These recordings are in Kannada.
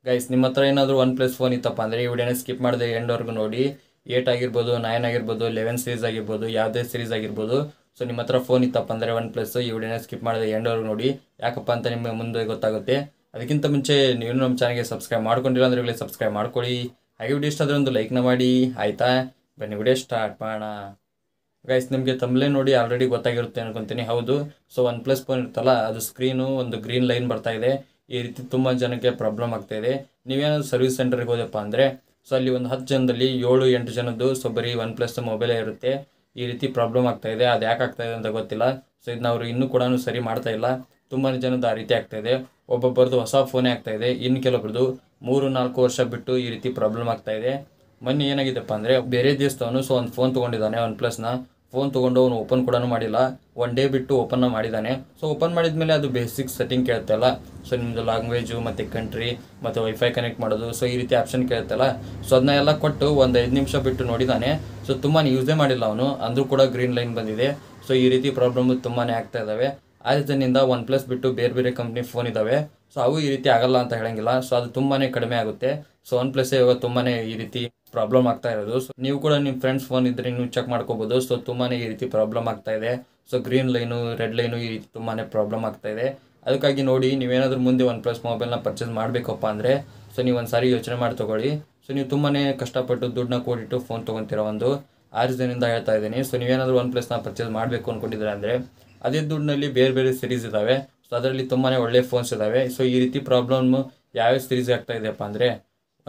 ಗೈಸ್ ನಿಮ್ಮ ಹತ್ರ ಏನಾದರೂ ಒನ್ ಪ್ಲಸ್ ಫೋನ್ ಇತ್ತಪ್ಪ ಅಂದರೆ ಈ ವಿಡಿಯೋನ ಸ್ಕಿಪ್ ಮಾಡದೆ ಎಂಡ್ವರೆಗೂ ನೋಡಿ. 8 ಆಗಿರ್ಬೋದು, 9 ಆಗಿರ್ಬೋದು, 11 ಸೀರೀಸ್ ಆಗಿರ್ಬೋದು, ಯಾವುದೇ ಸೀರೀಸ್ ಆಗಿರ್ಬೋದು. ಸೊ ನಿಮ್ಮ ಹತ್ರ ಫೋನ್ ಇತ್ತಪ್ಪ ಅಂದರೆ ಒನ್ ಪ್ಲಸ್ ಈ ವಿಡಿಯೋನ ಸ್ಕಿಪ್ ಮಾಡದೆ ಎಂಡ್ವರೆಗೂ ನೋಡಿ. ಯಾಕಪ್ಪ ಅಂತ ನಿಮಗೆ ಮುಂದೆ ಗೊತ್ತಾಗುತ್ತೆ. ಅದಕ್ಕಿಂತ ಮುಂಚೆ ನೀವು ನಮ್ಮ ಚಾನಲ್ಗೆ ಸಬ್ಸ್ಕ್ರೈಬ್ ಮಾಡ್ಕೊಂಡಿಲ್ಲ ಅಂದರೆ ಸಬ್ಸ್ಕ್ರೈಬ್ ಮಾಡ್ಕೊಳ್ಳಿ. ಹಾಗೆ ವಿಡಿಯೋ ಇಷ್ಟ ಆದರೆ ಒಂದು ಲೈಕ್ನ ಮಾಡಿ, ಆಯಿತಾ? ಬನ್ನಿ ವಿಡಿಯೋ ಸ್ಟಾರ್ಟ್ ಮಾಡೋಣ. ಗೈಸ್ ನಿಮಗೆ ತಮ್ಮಲೇ ನೋಡಿ ಆಲ್ರೆಡಿ ಗೊತ್ತಾಗಿರುತ್ತೆ ಅನ್ಕೊಂತೀನಿ. ಹೌದು, ಸೊ ಒನ್ ಪ್ಲಸ್ ಫೋನ್ ಇರುತ್ತಲ್ಲ, ಅದು ಸ್ಕ್ರೀನು ಒಂದು ಗ್ರೀನ್ ಲೈನ್ ಬರ್ತಾ ಇದೆ. ಈ ರೀತಿ ತುಂಬ ಜನಕ್ಕೆ ಪ್ರಾಬ್ಲಮ್ ಆಗ್ತಾ ಇದೆ. ನೀವೇನಾದ್ರು ಸರ್ವಿಸ್ ಸೆಂಟರ್ಗೆ ಹೋದಪ್ಪ ಅಂದರೆ ಸೊ ಅಲ್ಲಿ ಒಂದು 10 ಜನದಲ್ಲಿ 7-8 ಜನದ್ದು ಸೊ ಬರೀ ಒನ್ ಪ್ಲಸ್ ಮೊಬೈಲೇ ಇರುತ್ತೆ. ಈ ರೀತಿ ಪ್ರಾಬ್ಲಮ್ ಆಗ್ತಾ ಇದೆ. ಅದು ಯಾಕೆ ಆಗ್ತಾ ಇದೆ ಅಂತ ಗೊತ್ತಿಲ್ಲ. ಸೊ ಇದನ್ನ ಅವರು ಇನ್ನೂ ಕೂಡ ಸರಿ ಮಾಡ್ತಾ ಇಲ್ಲ. ತುಂಬಾ ಜನದ್ದು ಆ ರೀತಿ ಆಗ್ತಾ ಇದೆ. ಒಬ್ಬೊಬ್ಬರದು ಹೊಸ ಫೋನೇ ಆಗ್ತಾ ಇದೆ, ಇನ್ನು ಕೆಲವೊಬ್ರದ್ದು 3-4 ವರ್ಷ ಬಿಟ್ಟು ಈ ರೀತಿ ಪ್ರಾಬ್ಲಮ್ ಆಗ್ತಾ ಇದೆ. ಮೊನ್ನೆ ಏನಾಗಿದೆಪ್ಪ ಅಂದರೆ ಬೇರೆ ದೇಶದವನು ಸೊ ಒಂದು ಫೋನ್ ತೊಗೊಂಡಿದ್ದಾನೆ, ಒನ್ ಪ್ಲಸ್ನ ಫೋನ್ ತೊಗೊಂಡು ಅವನು ಓಪನ್ ಕೂಡ ಮಾಡಿಲ್ಲ. 1 ಡೇ ಬಿಟ್ಟು ಓಪನ್ ಮಾಡಿದ್ದಾನೆ. ಸೊ ಓಪನ್ ಮಾಡಿದ್ಮೇಲೆ ಅದು ಬೇಸಿಕ್ ಸೆಟ್ಟಿಂಗ್ ಕೇಳುತ್ತಲ್ಲ, ಸೊ ನಿಮ್ಮದು ಲ್ಯಾಂಗ್ವೇಜು ಮತ್ತು ಕಂಟ್ರಿ ಮತ್ತು ವೈಫೈ ಕನೆಕ್ಟ್ ಮಾಡೋದು, ಸೊ ಈ ರೀತಿ ಆಪ್ಷನ್ ಕೇಳುತ್ತಲ್ಲ. ಸೊ ಅದನ್ನ ಎಲ್ಲ ಕೊಟ್ಟು ಒಂದು 5 ನಿಮಿಷ ಬಿಟ್ಟು ನೋಡಿದ್ದಾನೆ. ಸೊ ತುಂಬಾ ಯೂಸೇ ಮಾಡಿಲ್ಲ ಅವನು, ಅಂದರೂ ಕೂಡ ಗ್ರೀನ್ ಲೈನ್ ಬಂದಿದೆ. ಸೊ ಈ ರೀತಿ ಪ್ರಾಬ್ಲಮ್ ತುಂಬಾ ಆಗ್ತಾ ಇದ್ದಾವೆ. ಆ ರೀತಿಯಿಂದ ಒನ್ ಪ್ಲಸ್ ಬಿಟ್ಟು ಬೇರೆ ಬೇರೆ ಕಂಪ್ನಿ ಫೋನ್ ಇದ್ದಾವೆ. ಸೊ ಅವು ಈ ರೀತಿ ಆಗಲ್ಲ ಅಂತ ಹೇಳಂಗಿಲ್ಲ. ಸೊ ಅದು ತುಂಬಾ ಕಡಿಮೆ ಆಗುತ್ತೆ. ಸೊ ಒನ್ ಪ್ಲಸ್ ಇವಾಗ ತುಂಬಾ ಈ ರೀತಿ ಪ್ರಾಬ್ಲಮ್ ಆಗ್ತಾ ಇರೋದು. ಸೊ ನೀವು ಕೂಡ ನಿಮ್ಮ ಫ್ರೆಂಡ್ಸ್ ಫೋನ್ ಇದ್ರೆ ನೀವು ಚೆಕ್ ಮಾಡ್ಕೋಬಹುದು. ಸೊ ತುಂಬಾ ಈ ರೀತಿ ಪ್ರಾಬ್ಲಮ್ ಆಗ್ತಾ ಇದೆ. So green line, red line ಈ ರೀತಿ ತುಂಬಾ ಪ್ರಾಬ್ಲಮ್ ಆಗ್ತಾ ಇದೆ. ಅದಕ್ಕಾಗಿ ನೋಡಿ, ನೀವೇನಾದ್ರೂ ಮುಂದೆ ಒನ್ ಪ್ಲಸ್ ಮೊಬೈಲ್ನ ಪರ್ಚೇಸ್ ಮಾಡಬೇಕಪ್ಪ ಅಂದರೆ ಸೊ ನೀವು ಒಂದು ಸಾರಿ ಯೋಚನೆ ಮಾಡಿ ತೊಗೊಳ್ಳಿ. ಸೊ ನೀವು ತುಂಬಾ ಕಷ್ಟಪಟ್ಟು ದುಡ್ಡನ್ನ ಕೂಡಿಟ್ಟು ಫೋನ್ ತೊಗೊತೀರ. ಆ ರೀಸನಿಂದ ಹೇಳ್ತಾ ಇದ್ದೀನಿ. ಸೊ ನೀವೇನಾದರೂ ಒನ್ ಪ್ಲಸ್ನ ಪರ್ಚೇಸ್ ಮಾಡಬೇಕು ಅಂದ್ಕೊಂಡಿದ್ರೆ ಅಂದರೆ ಅದೇ ದುಡ್ಡಿನಲ್ಲಿ ಬೇರೆ ಬೇರೆ ಸೀರೀಸ್ ಇದ್ದಾವೆ. ಸೊ ಅದರಲ್ಲಿ ತುಂಬಾ ಒಳ್ಳೆ ಫೋನ್ಸ್ ಇದ್ದಾವೆ. ಸೊ ಈ ರೀತಿ ಪ್ರಾಬ್ಲಮ್ ಯಾವ್ಯಾವ ಸೀರೀಸ್ ಆಗ್ತಾ ಇದೆಯಪ್ಪ ಅಂದರೆ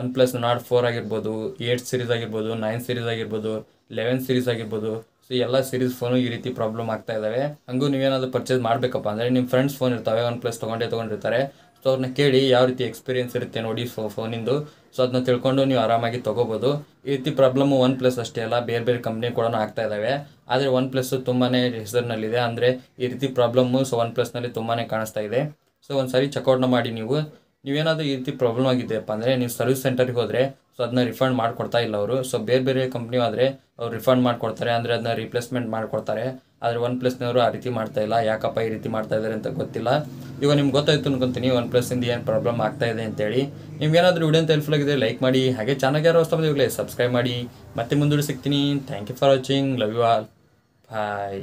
ಒನ್ ಪ್ಲಸ್ ನಾಟ್ 4 ಆಗಿರ್ಬೋದು, 8 ಸೀರೀಸ್ ಆಗಿರ್ಬೋದು, 9 ಸೀರೀಸ್ ಆಗಿರ್ಬೋದು, 11 ಸೀರೀಸ್ ಆಗಿರ್ಬೋದು. ಸೊ ಎಲ್ಲ ಸೀರೀಸ್ ಫೋನು ಈ ರೀತಿ ಪ್ರಾಬ್ಲಮ್ ಆಗ್ತಾ ಇದ್ದಾವೆ. ಹಂಗೂ ನೀವೇನಾದರೂ ಪರ್ಚೇಸ್ ಮಾಡಬೇಕಪ್ಪ ಅಂದರೆ ನಿಮ್ಮ ಫ್ರೆಂಡ್ಸ್ ಫೋನ್ ಇರ್ತವೆ, ಒನ್ ಪ್ಲಸ್ ತೊಗೊಂಡಿರ್ತಾರೆ. ಸೊ ಅವ್ರನ್ನ ಕೇಳಿ ಯಾವ ರೀತಿ ಎಕ್ಸ್ಪೀರಿಯನ್ಸ್ ಇರುತ್ತೆ ನೋಡಿ ಫೋನಿಂದು. ಸೊ ಅದನ್ನ ತಿಳ್ಕೊಂಡು ನೀವು ಆರಾಮಾಗಿ ತೊಗೋಬೋದು. ಈ ರೀತಿ ಪ್ರಾಬ್ಲಮ್ಮು ಒನ್ ಪ್ಲಸ್ ಅಷ್ಟೇ ಅಲ್ಲ, ಬೇರೆ ಬೇರೆ ಕಂಪ್ನಿ ಕೂಡ ಆಗ್ತಾ ಇದ್ದಾವೆ. ಆದರೆ ಒನ್ ಪ್ಲಸ್ ತುಂಬಾ ಹೆಸರಿನಲ್ಲಿದೆ. ಅಂದರೆ ಈ ರೀತಿ ಪ್ರಾಬ್ಲಮ್ಮು ಸೊ ಒನ್ ಪ್ಲಸ್ನಲ್ಲಿ ತುಂಬಾ ಕಾಣಿಸ್ತಾ ಇದೆ. ಸೊ ಒಂದು ಸಾರಿ ಚೆಕ್ಔಟ್ನ ಮಾಡಿ ನೀವೇನಾದರೂ ಈ ರೀತಿ ಪ್ರಾಬ್ಲಮ್ ಆಗಿದೆಯಪ್ಪ ಅಂದರೆ ನೀವು ಸರ್ವಿಸ್ ಸೆಂಟರ್ಗೆ ಹೋದರೆ ಸೊ ಅದನ್ನ ರಿಫಂಡ್ ಮಾಡಿಕೊಡ್ತಾ ಇಲ್ಲ ಅವರು. ಸೊ ಬೇರೆ ಬೇರೆ ಕಂಪ್ನಿ ಆದರೆ ಅವ್ರು ರಿಫಂಡ್ ಮಾಡಿಕೊಡ್ತಾರೆ, ಅಂದರೆ ಅದನ್ನ ರಿಪ್ಲೇಸ್ಮೆಂಟ್ ಮಾಡಿಕೊಡ್ತಾರೆ. ಆದರೆ ಒನ್ ಪ್ಲಸ್ನವರು ಆ ರೀತಿ ಮಾಡ್ತಾ ಇಲ್ಲ. ಯಾಕಪ್ಪ ಈ ರೀತಿ ಮಾಡ್ತಾ ಇದ್ದಾರೆ ಅಂತ ಗೊತ್ತಿಲ್ಲ. ಇವಾಗ ನಿಮ್ಗೆ ಗೊತ್ತಾಯ್ತು ಅನ್ಕೊಂತೀನಿ ಒನ್ ಪ್ಲಸ್ಸಿಂದ ಏನು ಪ್ರಾಬ್ಲಮ್ ಆಗ್ತಾ ಇದೆ ಅಂತೇಳಿ. ನಿಮ್ಗೇನಾದರೂ ವಿಡಿಯೋ ಅಂತ ಹೆಲ್ಪ್ಫುಲ್ ಆಗಿದೆ ಲೈಕ್ ಮಾಡಿ. ಹಾಗೆ ಚಾನಲ್ಗೆ ಯಾರು ಹೊಸ ಬಂದಿರಲಿ ಸಬ್ಸ್ಕ್ರೈಬ್ ಮಾಡಿ. ಮತ್ತೆ ಮುಂದೂಡಿ ಸಿಗ್ತೀನಿ. Thank you for watching. Love you all. Bye.